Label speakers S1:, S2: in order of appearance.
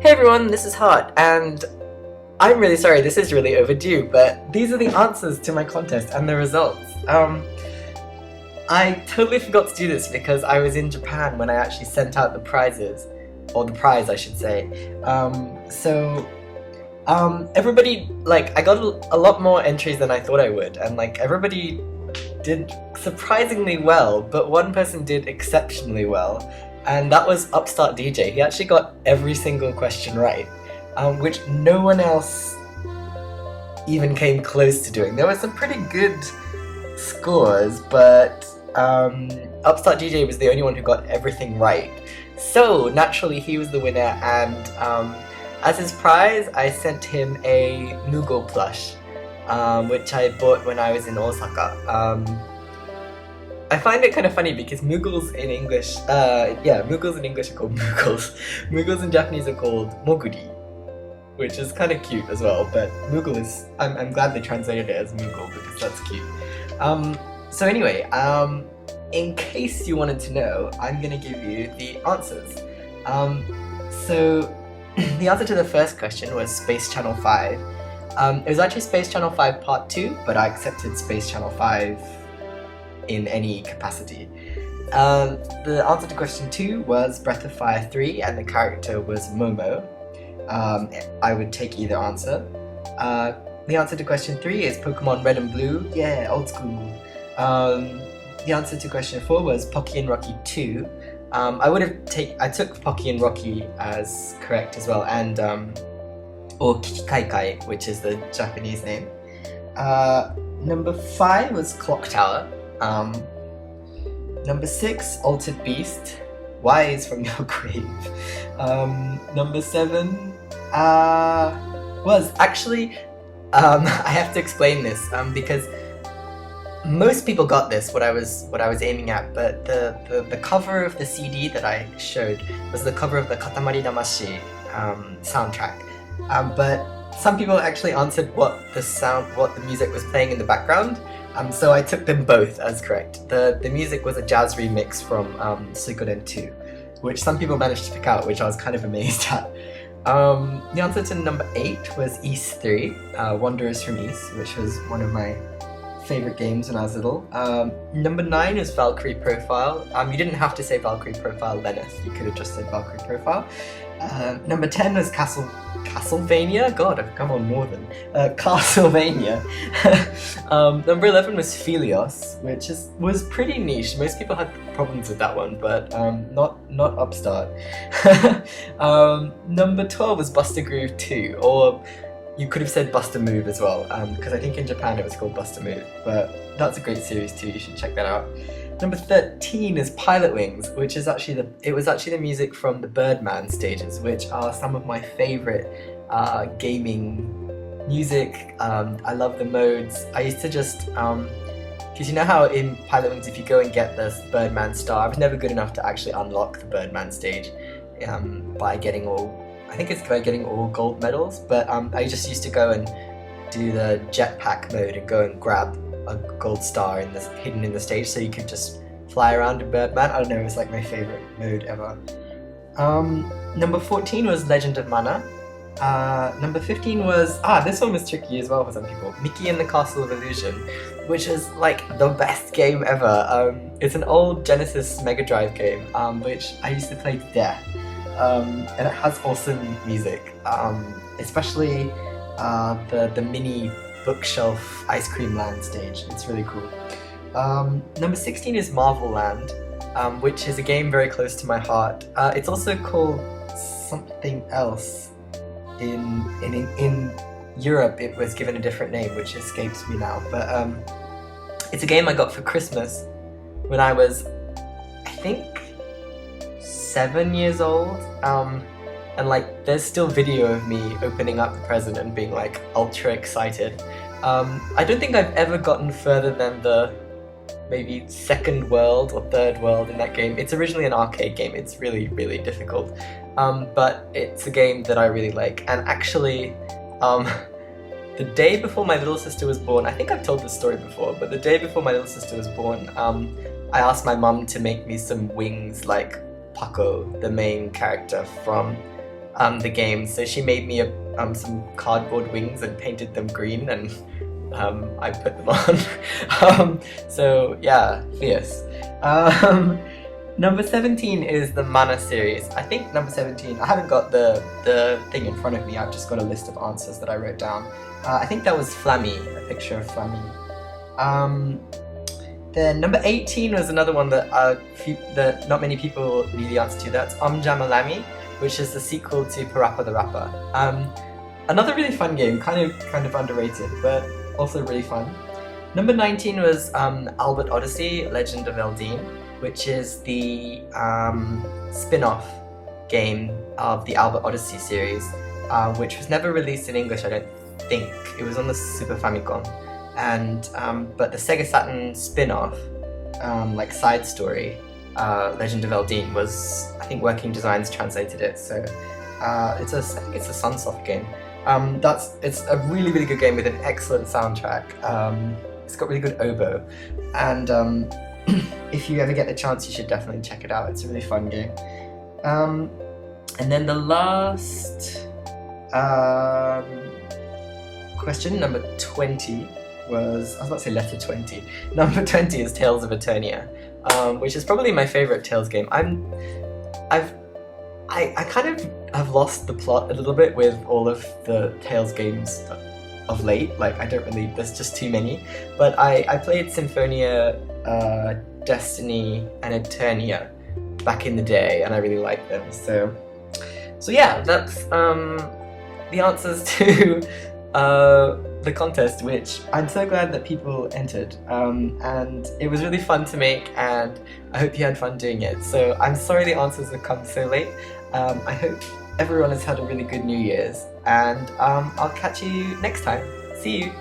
S1: Hey everyone, this is Hart, and I'm really sorry, this is really overdue, but these are the answers to my contest and the results. I totally forgot to do this because I was in Japan when I actually sent out the prizes, or the prize I should say. Everybody, I got a lot more entries than I thought I would, and everybody did surprisingly well, but one person did exceptionally well, and that was UpstartDJ. He actually got every single question right, which no one else even came close to doing. There were some pretty good scores, but UpstartDJ was the only one who got everything right. So naturally he was the winner, and as his prize I sent him a Moogle plush, which I bought when I was in Osaka. I find it kind of funny because Moogles in English, Moogles in English are called Moogles. Moogles in Japanese are called Moguri, which is kind of cute as well, but Moogle is, I'm glad they translated it as Moogle because that's cute. So anyway, in case you wanted to know, I'm going to give you the answers. So the answer to the first question was Space Channel 5. It was actually Space Channel 5 Part 2, but I accepted Space Channel 5 in any capacity. The answer to question 2 was Breath of Fire 3, and the character was Momo. I would take either answer. The answer to question 3 is Pokemon Red and Blue. Yeah, old school. The answer to question 4 was Pocky and Rocky 2. I took Pocky and Rocky as correct as well, and or KikiKaikai, which is the Japanese name. Number 5 was Clock Tower. Number 6, Altered Beast. Wise from your grave. Number 7 was actually I have to explain this because most people got this, what I was aiming at, but the cover of the CD that I showed was the cover of the Katamari Damacy soundtrack. But some people actually answered what the music was playing in the background, so I took them both as correct. The music was a jazz remix from Suikoden 2, which some people managed to pick out, which I was kind of amazed at. The answer to number 8 was Ys 3, Wanderers from Ys, which was one of my favorite games when I was little. Number 9 is Valkyrie Profile. You didn't have to say Valkyrie Profile Lenneth, you could have just said Valkyrie Profile. Number 10 was Castlevania. God, I've come on more than Castlevania. Number 11 was Phelios, which was pretty niche. Most people had problems with that one, but not Upstart. Number 12 was Buster Groove 2, or you could have said Buster Move as well, because I think in Japan it was called Buster Move, but that's a great series too, you should check that out. Number 13 is Pilotwings, which is actually the music from the Birdman stages, which are some of my favorite gaming music. I love the modes. I used to just, because you know how in Pilotwings if you go and get the Birdman star, I was never good enough to actually unlock the Birdman stage by getting all gold medals, but I just used to go and do the jetpack mode and go and grab a gold star hidden in the stage, so you could just fly around in Birdman. I don't know, it was like my favorite mode ever. Number 14 was Legend of Mana. Number 15 was, this one was tricky as well for some people, Mickey and the Castle of Illusion, which is like the best game ever. It's an old Genesis Mega Drive game, which I used to play to death. And it has awesome music, especially the mini bookshelf ice cream land stage. It's really cool. Number 16 is Marvel Land, which is a game very close to my heart. It's also called something else. In Europe it was given a different name, which escapes me now, but it's a game I got for Christmas when I was, I think, 7 years old, and there's still video of me opening up the present and being ultra excited. I don't think I've ever gotten further than the maybe second world or third world in that game. It's originally an arcade game, it's really, really difficult, but it's a game that I really like. And actually, the day before my little sister was born, I think I've told this story before, but the day before my little sister was born, I asked my mum to make me some wings like Paco, the main character from the game. So she made me some cardboard wings and painted them green, and I put them on. So yeah, fierce. Number 17 is the Mana series. I think number 17, I haven't got the thing in front of me, I've just got a list of answers that I wrote down. I think that was Flammy, a picture of Flammy. Then number 18 was another one that not many people knew the answer to. That's Jammer Lammy, which is the sequel to Parappa the Rapper. Another really fun game, kind of underrated, but also really fun. Number 19 was Albert Odyssey, Legend of Eldean, which is the spin-off game of the Albert Odyssey series, which was never released in English, I don't think. It was on the Super Famicom. And but the Sega Saturn spin-off, like side story, Legend of Eldean, was, I think Working Designs translated it, so I think it's a Sunsoft game. It's a really, really good game with an excellent soundtrack. It's got really good oboe, and if you ever get the chance, you should definitely check it out. It's a really fun game. And then the last question, number 20, was, I was about to say letter 20. Number 20 is Tales of Eternia, which is probably my favourite Tales game. I kind of have lost the plot a little bit with all of the Tales games of late. Like, I don't really, there's just too many. But I played Symphonia, Destiny, and Eternia back in the day, and I really liked them. So yeah, that's the answers to the contest, which I'm so glad that people entered, and it was really fun to make, and I hope you had fun doing it. So I'm sorry the answers have come so late. I hope everyone has had a really good New Year's, and I'll catch you next time. See you!